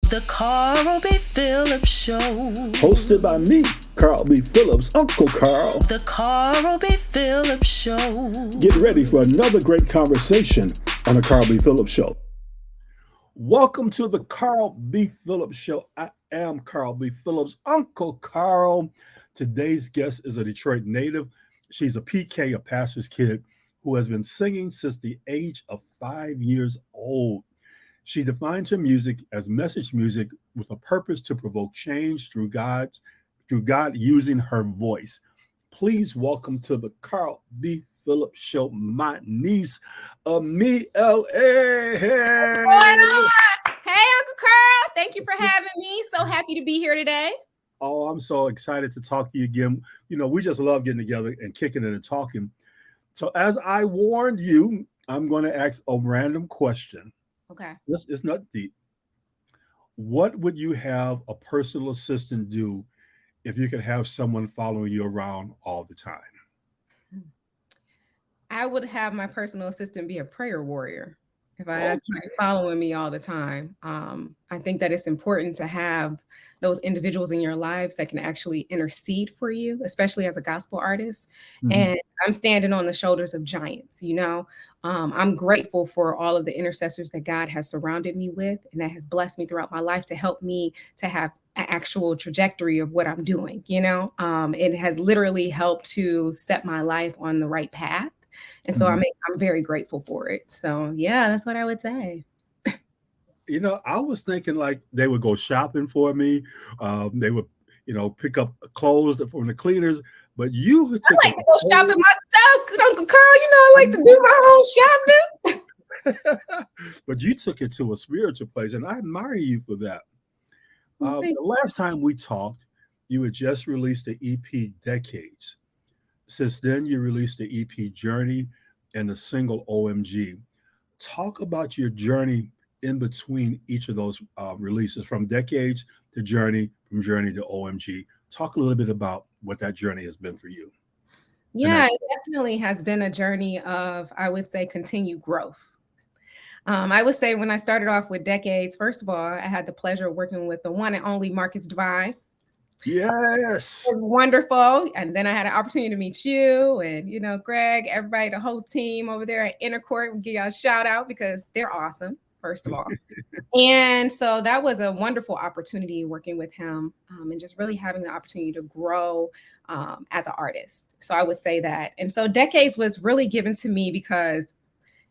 The Carl B. Phillips Show. Hosted by me, Carl B. Phillips, Uncle Carl. The Carl B. Phillips Show. Get ready for another great conversation on the Carl B. Phillips Show. Welcome to the Carl B. Phillips Show. I am Carl B. Phillips, Uncle Carl. Today's guest is a Detroit native. She's a PK, a pastor's kid, who has been singing since the age of 5 years old. She defines her music as message music with a purpose to provoke change through God using her voice. Please welcome to the Carl B. Phillips Show, my niece, Amelia. What's going on? Hey, Uncle Carl. Thank you for having me. So happy to be here today. Oh, I'm so excited to talk to you again. You know, we just love getting together and kicking it and talking. So as I warned you, I'm going to ask a random question. Okay. It's not deep. What would you have a personal assistant do if you could have someone following you around all the time? I would have my personal assistant be a prayer warrior if I had somebody following me all the time. I think that it's important to have those individuals in your lives that can actually intercede for you, especially as a gospel artist. Mm-hmm. And I'm standing on the shoulders of giants, you know. I'm grateful for all of the intercessors that God has surrounded me with and that has blessed me throughout my life to help me to have an actual trajectory of what I'm doing, you know. It has literally helped to set my life on the right path. And so I'm very grateful for it. So, yeah, that's what I would say. You know, I was thinking like they would go shopping for me. They would, pick up clothes from the cleaners. But you I like to go shopping myself, Uncle Carl. You know, I like to do my own shopping. But you took it to a spiritual place, and I admire you for that. The last time we talked, you had just released the EP Decades. Since then, you released the EP Journey and the single OMG. Talk about your journey in between each of those releases, from Decades to Journey, from Journey to OMG. Talk a little bit about what that journey has been for you. Yeah, it definitely has been a journey of, I would say, continued growth. I would say when I started off with Decades, first of all, I had the pleasure of working with the one and only Marcus Divine. Yes. Wonderful. And then I had an opportunity to meet you and, Greg, everybody, the whole team over there at Intercourt. We'll give y'all a shout out because they're awesome, first of all. And so that was a wonderful opportunity working with him and just really having the opportunity to grow as an artist. So I would say that. And so Decades was really given to me because,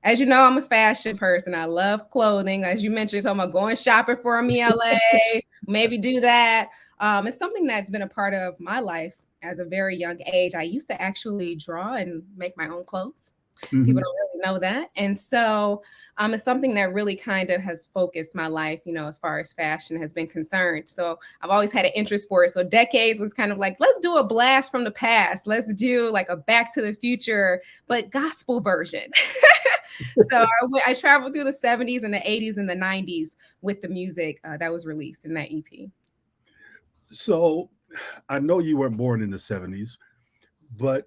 as you know, I'm a fashion person. I love clothing. As you mentioned, talking about going shopping for me, LA, maybe do that. It's something that's been a part of my life as a very young age. I used to actually draw and make my own clothes. Mm-hmm. People don't really know that. And so it's something that really kind of has focused my life, as far as fashion has been concerned. So I've always had an interest for it. So Decades was kind of like, let's do a blast from the past. Let's do like a Back to the Future, but gospel version. So I traveled through the 70s and the 80s and the 90s with the music that was released in that EP. So I know you weren't born in the 70s, but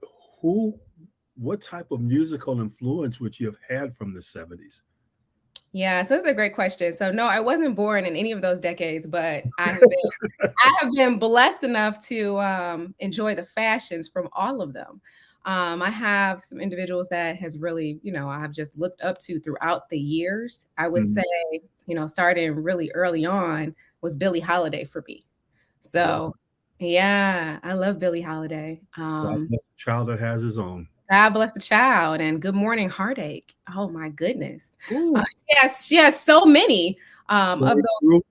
what type of musical influence would you have had from the 70s? Yeah, so that's a great question. So no, I wasn't born in any of those decades, but I have been blessed enough to enjoy the fashions from all of them. I have some individuals that has really, I've just looked up to throughout the years. I would say, starting really early on was Billie Holiday for me. So, yeah, I love Billie Holiday. God bless the child that has his own. God bless the child and Good Morning Heartache. Oh my goodness. Yes, she has so many of those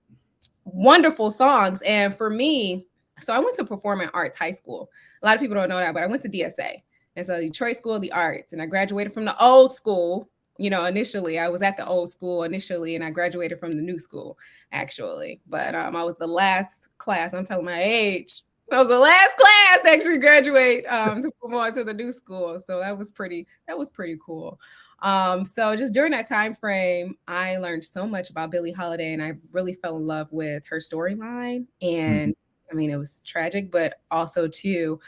wonderful songs. And for me, so I went to Performing Arts High School. A lot of people don't know that, but I went to DSA. And so Detroit School of the Arts. And I graduated from the old school. Initially, I was at the old school initially, and I graduated from the new school, actually. But I was the last class. I'm telling my age. I was the last class to actually graduate to move on to the new school. So that was pretty cool. So just during that time frame, I learned so much about Billie Holiday, and I really fell in love with her storyline. And I mean, it was tragic, but also too,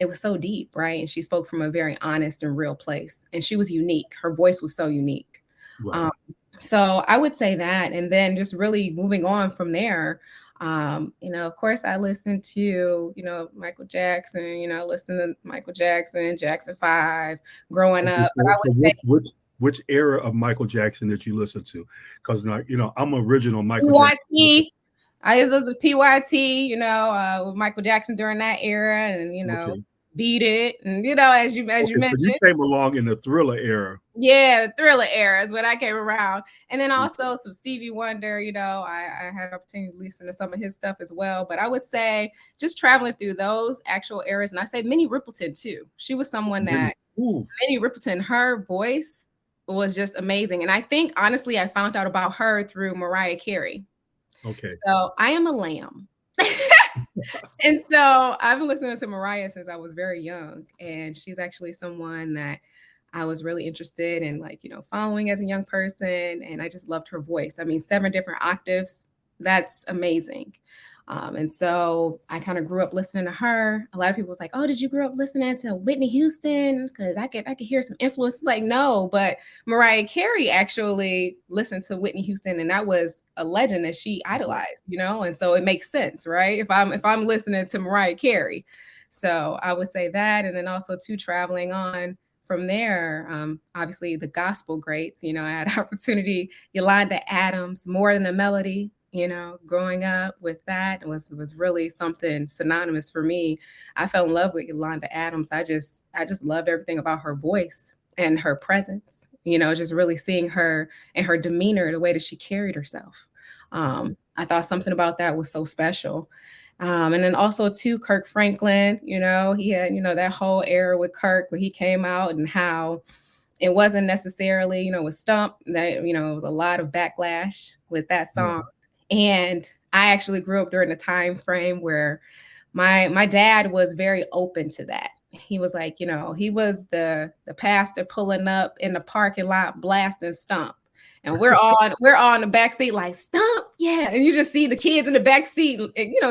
it was so deep, right? And she spoke from a very honest and real place. And she was unique. Her voice was so unique. Right. So I would say that, and then just really moving on from there. Of course, I listened to, Michael Jackson, listen to Michael Jackson, Jackson 5 growing Okay, up. But I so would say which era of Michael Jackson did you listen to? Because I'm original Michael Jackson. PYT. I used to listen to PYT, with Michael Jackson during that era, and Okay. Beat It, and as you Okay, so you mentioned, came along in the Thriller era. yeah, the Thriller era is when I came around, and then Okay. also some Stevie Wonder. I had an opportunity to listen to some of his stuff as well. But I would say just traveling through those actual eras, and I say Minnie Riperton too. She was someone that Ooh, Minnie Riperton, her voice was just amazing, and I think honestly, I found out about her through Mariah Carey. okay. So I am a lamb. And so I've been listening to Mariah since I was very young. And she's actually someone that I was really interested in, like, following as a young person. And I just loved her voice. I mean, 7 different octaves. That's amazing. And so I kind of grew up listening to her. A lot of people was like, "Oh, did you grow up listening to Whitney Houston?" Because I could hear some influence. Like, no, but Mariah Carey actually listened to Whitney Houston, and that was a legend that she idolized, and so it makes sense, right? If I'm listening to Mariah Carey, so I would say that, and then also too traveling on from there, obviously the gospel greats. I had opportunity, Yolanda Adams, More Than a Melody. Growing up with that was really something synonymous for me. I fell in love with Yolanda Adams. I just loved everything about her voice and her presence. Just really seeing her and her demeanor, the way that she carried herself. I thought something about that was so special. And then also too, Kirk Franklin. He had that whole era with Kirk when he came out, and how it wasn't necessarily, with Stump, that, it was a lot of backlash with that song. And I actually grew up during a time frame where my dad was very open to that. He was like, he was the pastor pulling up in the parking lot blasting Stump. And we're on the back seat like, Stump, yeah. And you just see the kids in the back seat,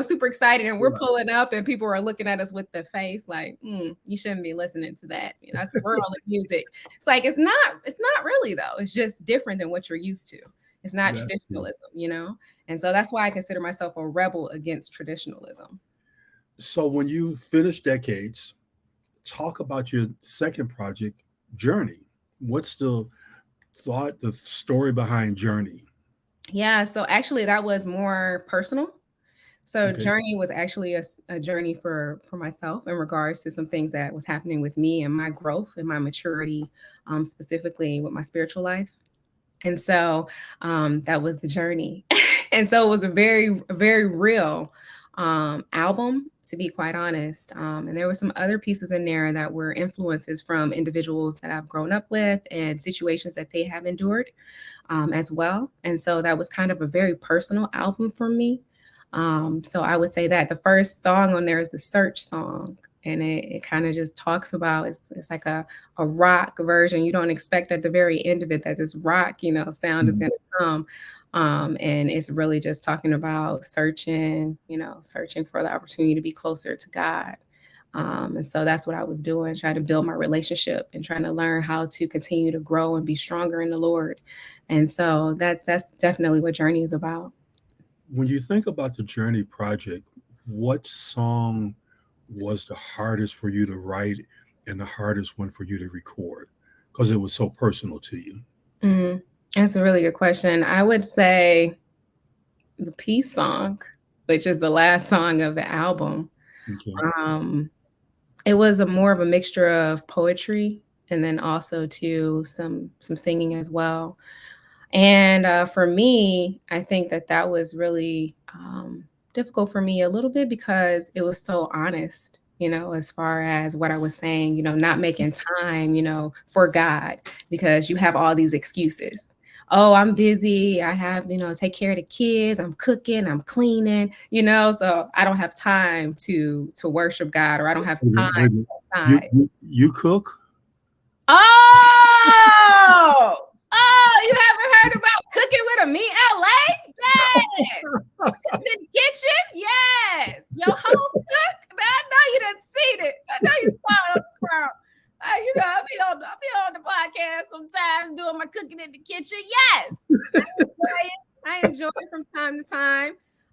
super excited, and we're pulling up, and people are looking at us with the face like, you shouldn't be listening to that. That's worldly music. It's like it's not really though. It's just different than what you're used to. It's not That's it. traditionalism. And so that's why I consider myself a rebel against traditionalism. So when you finish Decades, talk about your second project, Journey. What's the thought, the story behind Journey? Yeah, so actually that was more personal. So Okay. journey was actually a journey for myself in regards to some things that was happening with me and my growth and my maturity, specifically with my spiritual life. And so that was the journey. And so it was a very, very real album, to be quite honest. And there were some other pieces in there that were influences from individuals that I've grown up with and situations that they have endured as well. And so that was kind of a very personal album for me. So I would say that the first song on there is the Search song. And it kind of just talks about it's like a rock version. You don't expect at the very end of it that this rock, sound is Mhm. going to come. And it's really just talking about searching for the opportunity to be closer to God. And so that's what I was doing, trying to build my relationship and trying to learn how to continue to grow and be stronger in the Lord. And so that's definitely what Journey is about. When you think about the Journey project, what song was the hardest for you to write and the hardest one for you to record? Because it was so personal to you. Mhm. That's a really good question. I would say the Peace Song, which is the last song of the album. Okay. Um, it was a more of a mixture of poetry and then also to some singing as well. And for me, I think that was really difficult for me a little bit because it was so honest, as far as what I was saying, not making time, for God, because you have all these excuses. Oh, I'm busy. I have, take care of the kids. I'm cooking. I'm cleaning. So I don't have time to worship God, or I don't have Wait a time minute, wait a minute. You, outside. you cook? Oh! Oh, you haven't heard about Cooking with a Meat LA? Yes. In the kitchen? Yes. Your home cook? I know you done seen it. I know you saw it on the crowd. I'll be on the podcast sometimes doing my cooking in the kitchen. Yes.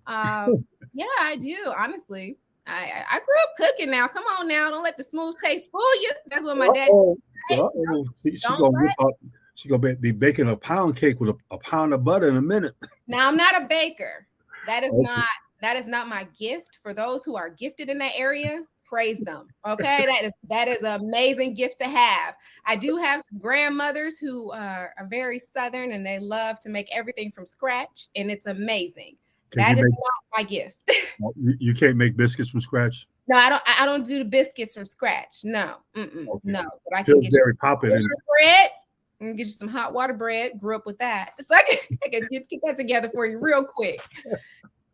time. Yeah, I do. Honestly, I grew up cooking. Now, come on, now, don't let the smooth taste fool you. That's what my dad. Uh-oh. Hey, Uh-oh. She don't gonna whip fret. up. She gonna be baking a pound cake with a pound of butter in a minute. Now, I'm not a baker. That is Okay. not my gift. For those who are gifted in that area, praise them. Okay, that is an amazing gift to have. I do have some grandmothers who are very southern and they love to make everything from scratch, and it's amazing. Can you That is make? not my gift. You can't make biscuits from scratch. No, I don't do the biscuits from scratch. No, Okay. no. But I can get you Pillsbury popping water in. bread. I can get you some hot water bread. Grew up with that, so I can get that together for you real quick.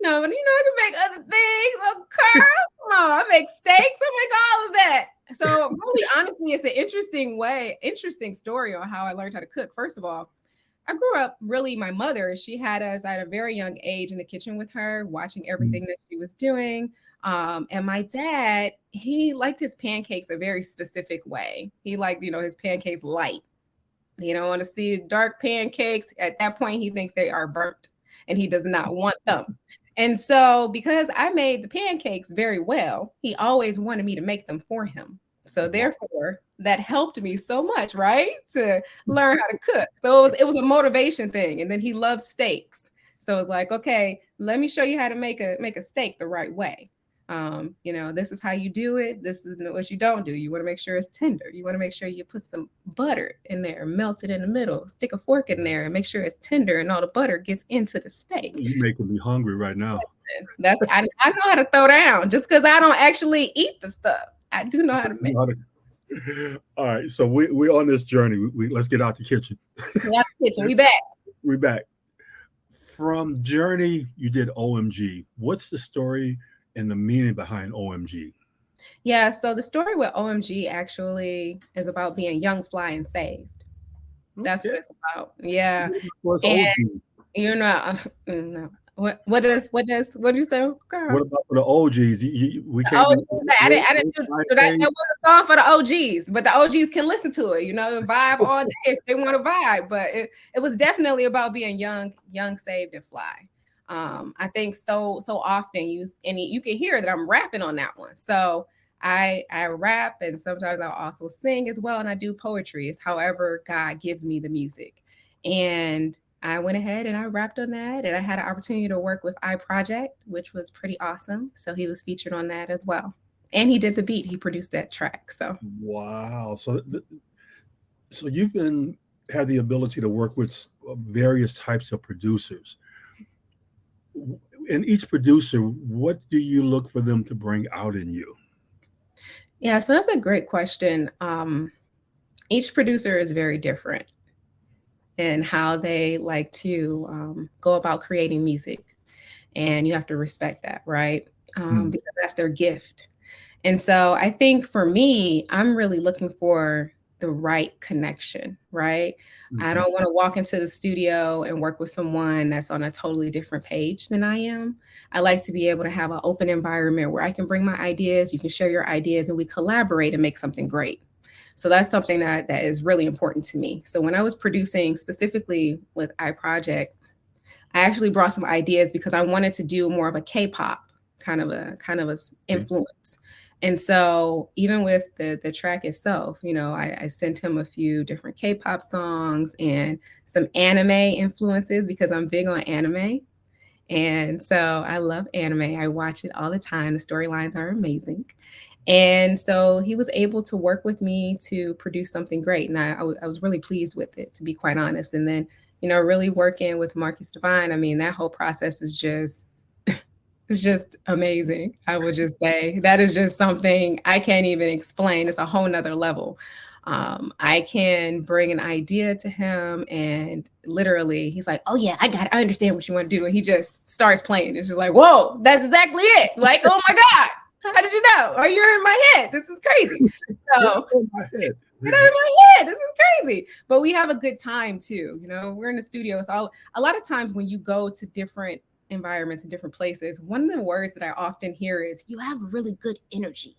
No, but I can make other things. Oh, Carl, come on, I make steaks. I make all of that. So really, honestly, it's an interesting story on how I learned how to cook. First of all, I grew up really, my mother, she had us at a very young age in the kitchen with her, watching everything that she was doing. And my dad, he liked his pancakes a very specific way. He liked, his pancakes light. He don't want to see dark pancakes. At that point, he thinks they are burnt and he does not want them. And so, because I made the pancakes very well, he always wanted me to make them for him. So therefore, that helped me so much, right? To learn how to cook. So it was a motivation thing. And then he loves steaks. So it's like, okay, let me show you how to make a steak the right way. This is how you do it. This is what you don't do. You want to make sure it's tender. You want to make sure you put some butter in there, melt it in the middle, stick a fork in there and make sure it's tender and all the butter gets into the steak. You're making me hungry right now. I know how to throw down just because I don't actually eat the stuff. I do know how to make it. All right, so we're on this journey. Let's get out the kitchen. We out the kitchen. We back. We're back. From Journey, you did OMG. What's the story and the meaning behind OMG? Yeah, so the story with OMG actually is about being young, fly, and saved. That's what it's about. Yeah. What's And, OG? no. What do you say, girl? What about for the OGs? We can't. I didn't do so that was a song for the OGs, but the OGs can listen to it, and vibe all day if they want to vibe. But it was definitely about being young, saved, and fly. I think so often you can hear that I'm rapping on that one. So I rap and sometimes I'll also sing as well, and I do poetry. It's however God gives me the music. And I went ahead and I rapped on that, and I had an opportunity to work with iProject, which was pretty awesome. So he was featured on that as well, and he did the beat. He produced that track. So wow. So you've had the ability to work with various types of producers. In each producer, what do you look for them to bring out in you? Yeah, so that's a great question. Each producer is very different in how they like to go about creating music. And you have to respect that, right? Because that's their gift. And so I think for me, I'm really looking for the right connection, right? I don't want to walk into the studio and work with someone that's on a totally different page than I am. I like to be able to have an open environment where I can bring my ideas, you can share your ideas, and we collaborate and make something great. So that's something that is really important to me. So when I was producing specifically with iProject, I actually brought some ideas because I wanted to do more of a K-pop kind of a influence. And so even with the track itself, I sent him a few different K-pop songs and some anime influences because I'm big on anime. And so I love anime. I watch it all the time. The storylines are amazing. And so he was able to work with me to produce something great. And I was really pleased with it, to be quite honest. And then, really working with Marcus Divine, I mean, that whole process is just, it's just amazing. I would just say that is just something I can't even explain. It's a whole nother level. I can bring an idea to him and literally he's like, oh yeah, I got it. I understand what you want to do. And he just starts playing. It's just like, whoa, that's exactly it. Like, oh my God. How did you know? Or you're in my head. This is crazy. So get out of my head. This is crazy. But we have a good time too. We're in the studio. So a lot of times when you go to different environments and different places, one of the words that I often hear is you have really good energy.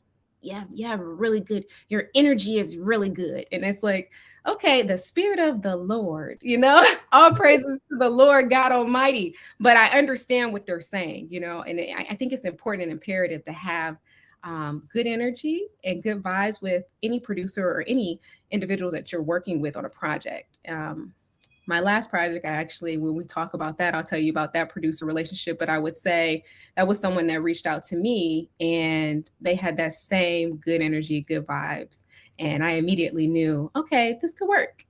you have a really good, your energy is really good. And it's like, okay, the spirit of the Lord, all praises to the Lord God Almighty. But I understand what they're saying, and I think it's important and imperative to have good energy and good vibes with any producer or any individuals that you're working with on a project. My last project, I actually, when we talk about that, I'll tell you about that producer relationship. But I would say that was someone that reached out to me and they had that same good energy, good vibes. And I immediately knew, okay, this could work.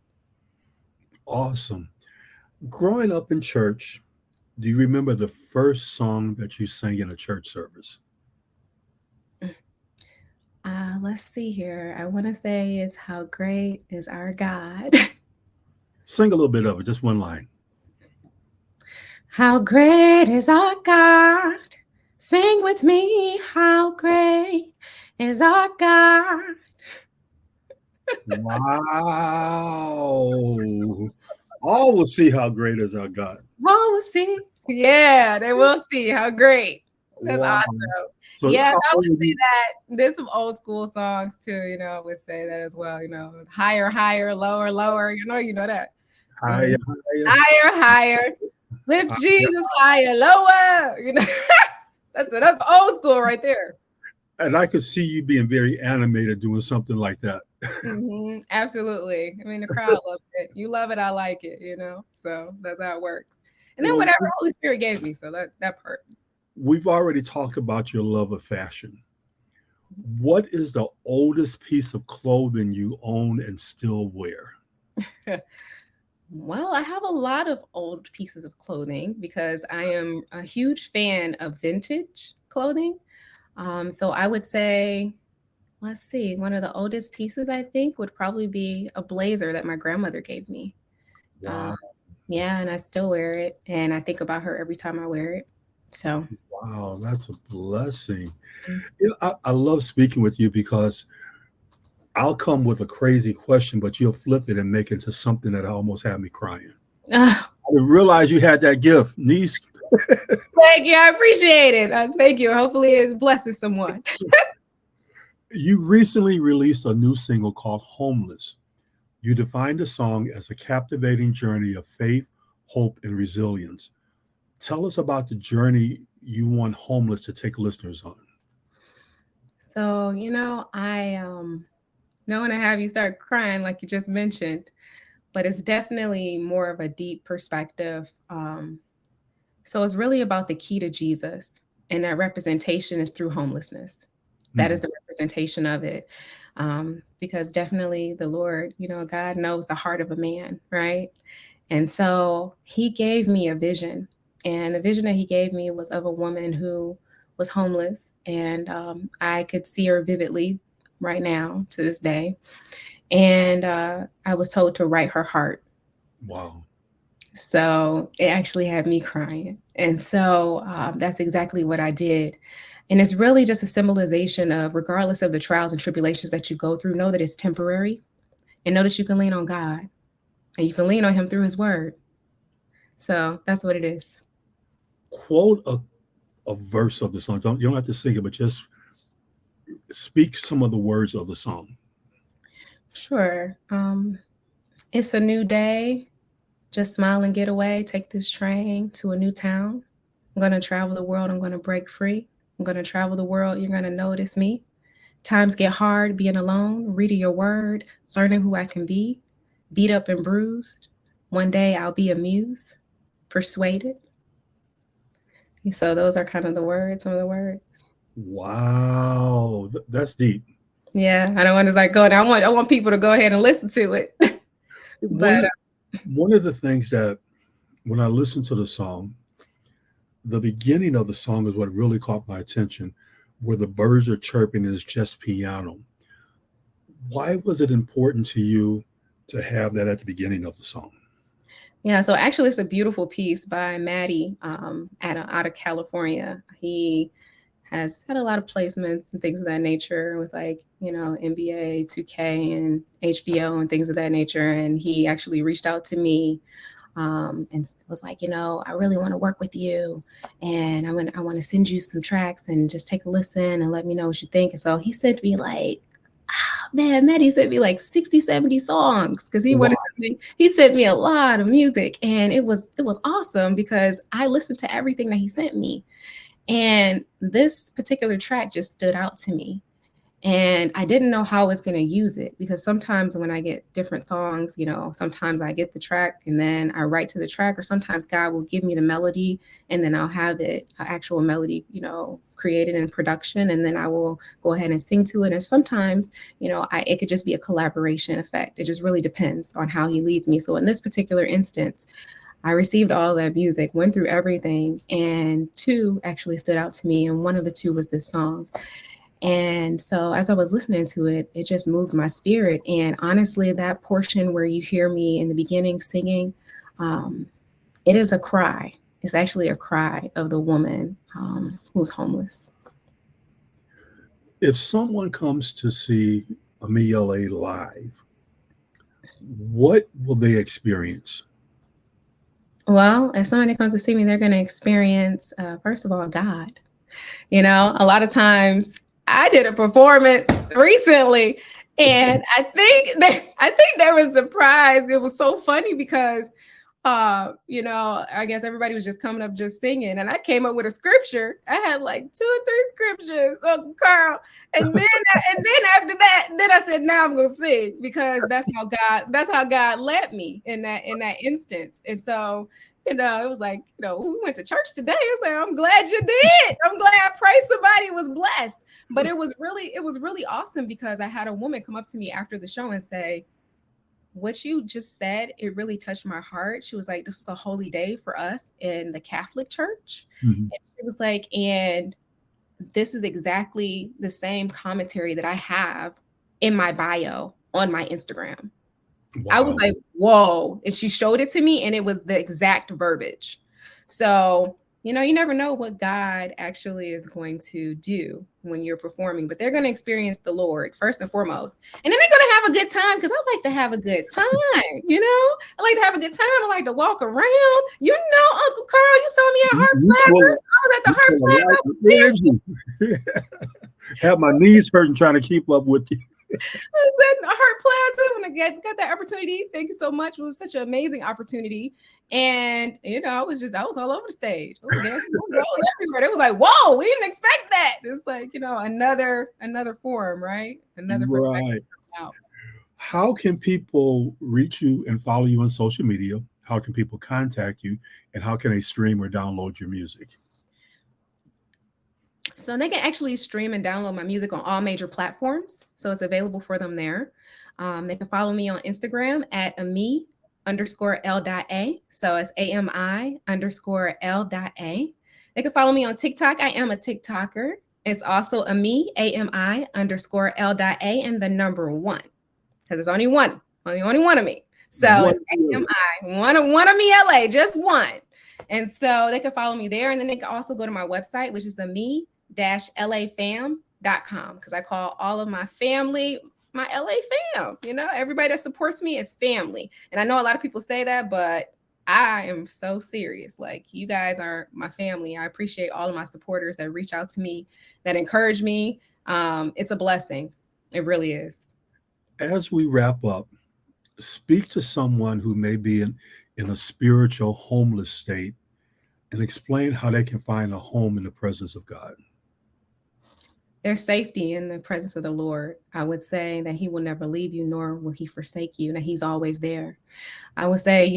Awesome. Growing up in church, do you remember the first song that you sang in a church service? Let's see here. I want to say it's How Great is Our God. Sing a little bit of it, just one line. How great is our God? Sing with me. How great is our God? Wow. All will see how great is our God. All will see. Yeah, they will see how great. That's Wow. awesome. So Yeah, how I would old are say you? that. There's some old school songs too, I would say that as well, higher, higher, lower, lower, you know that. Higher, higher, Higher, higher. Lift Jesus higher, lower. That's old school right there. and I could see you being very animated doing something like that. Absolutely. I mean, the crowd loves it. You love it, I like it, So that's how it works. And then Well, whatever Holy Spirit gave me. So that part. we've already talked about your love of fashion. What is the oldest piece of clothing you own and still wear? Well, I have a lot of old pieces of clothing because I am a huge fan of vintage clothing. So I would say, let's see, one of the oldest pieces I think would probably be a blazer that my grandmother gave me. Uh, Wow. yeah, and I still wear it, and I think about her every time I wear it. So, Wow, that's a blessing. mm. I love speaking with you because I'll come with a crazy question, but you'll flip it and make it into something that almost had me crying. Ah, I didn't realize you had that gift, niece. thank you. I appreciate it. Thank you. Hopefully, it blesses someone. You recently released a new single called Homeless. You defined the song as a captivating journey of faith, hope, and resilience. Tell us about the journey you want Homeless to take listeners on. So, I don't want to have you start crying like you just mentioned, but it's definitely more of a deep perspective. So it's really about the key to Jesus, and that representation is through homelessness. That Mhm. is the representation of it. Because definitely the Lord, God knows the heart of a man, right? And so he gave me a vision. And the vision that he gave me was of a woman who was homeless. And I could see her vividly right now to this day. And I was told to write her heart. Wow. So it actually had me crying. And so that's exactly what I did. And it's really just a symbolization of, regardless of the trials and tribulations that you go through, know that it's temporary, and know that you can lean on God and you can lean on Him through His word. So that's what it is. Quote a verse of the song. You don't have to sing it, but just speak some of the words of the song. Sure. It's a new day. Just smile and get away. Take this train to a new town. I'm going to travel the world. I'm going to break free. I'm going to travel the world. You're going to notice me. Times get hard being alone, reading your word, learning who I can be, beat up and bruised. One day I'll be amused, persuaded. So those are kind of some of the words. Wow. That's deep. Yeah, I don't want to like go down. I want people to go ahead and listen to it. One, But one of the things that when I listened to the song, the beginning of the song is what really caught my attention, where the birds are chirping and it's just piano. Why was it important to you to have that at the beginning of the song? yeah, so actually, it's a beautiful piece by Maddie out of California. He has had a lot of placements and things of that nature with NBA, 2K, and HBO and things of that nature. And he actually reached out to me and was like, I really want to work with you, and I want to send you some tracks and just take a listen and let me know what you think. And so he sent me like, man, Maddie sent me like 60, 70 songs because Wow. he sent me a lot of music, and it was awesome because I listened to everything that he sent me. And this particular track just stood out to me. And I didn't know how I was going to use it, because sometimes when I get different songs, sometimes I get the track and then I write to the track, or sometimes God will give me the melody and then I'll have it, an actual melody, created in production, and then I will go ahead and sing to it. And sometimes, it could just be a collaboration effect. It just really depends on how he leads me. So in this particular instance, I received all that music, went through everything, and two actually stood out to me. And one of the two was this song. And so as I was listening to it, it just moved my spirit. And honestly, that portion where you hear me in the beginning singing, it is a cry. It's actually a cry of the woman who's homeless. If someone comes to see Amie live, what will they experience? Well, if somebody comes to see me, they're going to experience, first of all, God. A lot of times I did a performance recently, and I think they were surprised. It was so funny because, I guess everybody was just coming up just singing, and I came up with a scripture. I had like 2 or 3 scriptures, Uncle Carl, and then after that, then I said, "Now I'm gonna sing," because that's how God led me in that instance. And so, it was like, we went to church today. It's like, I'm glad you did. I'm glad I prayed somebody was blessed. But it was really awesome because I had a woman come up to me after the show and say, what you just said, it really touched my heart. She was like, this is a holy day for us in the Catholic Church. Mm-hmm. And she was like, and this is exactly the same commentary that I have in my bio on my Instagram. Wow. I was like, whoa. And she showed it to me, and it was the exact verbiage. So, you never know what God actually is going to do when you're performing, but they're going to experience the Lord first and foremost. And then they're going to have a good time, because I like to have a good time. I like to have a good time. I like to walk around. Uncle Carl, you saw me at Hart Plaza. I was at the Hart Plaza. Have my knees hurting trying to keep up with you. I was at Hart Plaza when I got that opportunity. Thank you so much. It was such an amazing opportunity. And, I was all over the stage. I was everywhere. It was like, whoa, we didn't expect that. It's like, another form, right? Another perspective. Right. How can people reach you and follow you on social media? How can people contact you? And how can they stream or download your music? So they can actually stream and download my music on all major platforms. So it's available for them there. They can follow me on Instagram at Amie_L.A. So it's AMI_L.A. They can follow me on TikTok. I am a TikToker. It's also Amie, AMI_L.A, and the number 1. Because it's only one of me. So it's AMI, one of me LA, just one. And so they can follow me there. And then they can also go to my website, which is Amie-LAfam.com, because I call all of my family my LA fam. Everybody that supports me is family. And I know a lot of people say that, but I am so serious. Like, you guys are my family. I appreciate all of my supporters that reach out to me, that encourage me. It's a blessing. It really is. As we wrap up, speak to someone who may be in a spiritual homeless state and explain how they can find a home in the presence of God. There's safety in the presence of the Lord. I would say that he will never leave you, nor will he forsake you, that he's always there. I would say,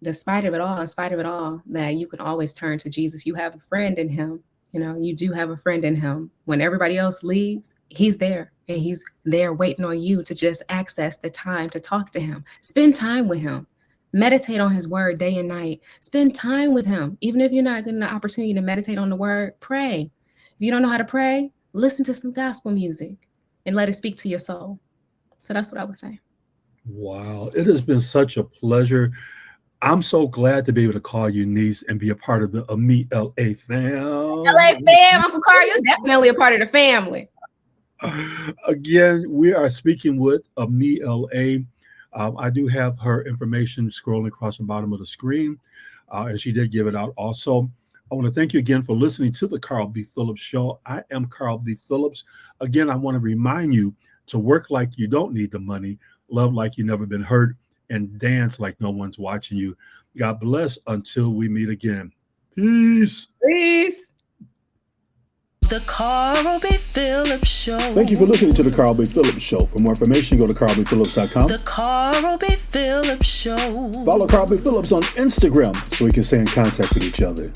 despite of it all, in spite of it all, that you can always turn to Jesus. You have a friend in him. You do have a friend in him. When everybody else leaves, he's there, and he's there waiting on you to just access the time to talk to him. Spend time with him. Meditate on his word day and night. Spend time with him. Even if you're not getting the opportunity to meditate on the word, pray. If you don't know how to pray, listen to some gospel music and let it speak to your soul. So that's what I would say. Wow. It has been such a pleasure. I'm so glad to be able to call you niece and be a part of the Amie LA fam. LA fam, Uncle Carl, you're definitely a part of the family. Again, we are speaking with Amie LA. I do have her information scrolling across the bottom of the screen, and she did give it out also. I want to thank you again for listening to the Carl B. Phillips Show. I am Carl B. Phillips. Again, I want to remind you to work like you don't need the money, love like you've never been hurt, and dance like no one's watching you. God bless until we meet again. Peace. Peace. The Carl B. Phillips Show. Thank you for listening to the Carl B. Phillips Show. For more information, go to carlbphillips.com. The Carl B. Phillips Show. Follow Carl B. Phillips on Instagram so we can stay in contact with each other.